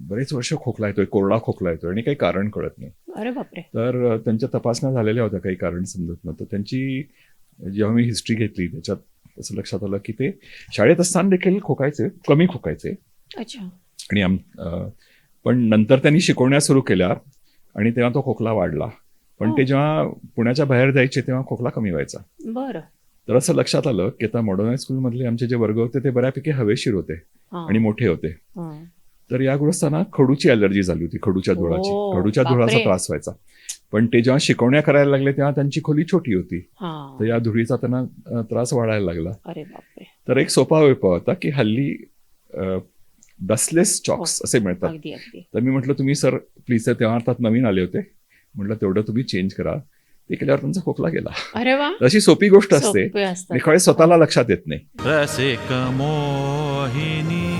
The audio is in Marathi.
बरेच वर्ष खोकला येतोय, कोरडा खोकला येतोय आणि काही कारण कळत नाही. अरे बापरे. तर त्यांच्या तपासण्या झालेल्या होत्या, काही कारण समजत नव्हतं. त्यांची जेव्हा मी हिस्ट्री घेतली त्याच्यात असं लक्षात आलं की ते शाळेत असताना देखील खोकायचे, कमी खोकायचे. अच्छा. आणि पण नंतर त्यांनी शिकवण्या सुरू केल्या आणि तेव्हा तो खोकला वाढला. पण ते जेव्हा पुण्याच्या बाहेर जायचे तेव्हा खोकला कमी व्हायचा. बरं. तर असं लक्षात आलं की आता मॉडर्न हायस्कूलमधले आमचे जे वर्ग होते ते बऱ्यापैकी हवेशीर होते आणि मोठे होते. तर या गृहस्थांना खडूची अलर्जी झाली होती, खडूच्या धुळाची. खडूच्या धुळाचा त्रास व्हायचा. पण ते जेव्हा शिकवण्या करायला लागले तेव्हा त्यांची खोली छोटी होती, तर या धुळीचा त्यांना त्रास वाढायला लागला. अरे बापरे. तर एक सोपा उपाय होता की हल्ली डस्टलेस चॉक्स असे मिळतात. तर मी म्हटलं तुम्ही सर प्लीज, तेव्हा अर्थात नवीन आले होते, म्हटलं तेवढं तुम्ही चेंज करा. ते केल्यावर तुमचा खोकला गेला. अरे वा. अशी सोपी गोष्ट असते, स्वतःला लक्षात येत नाही. रसिक मोहिनी.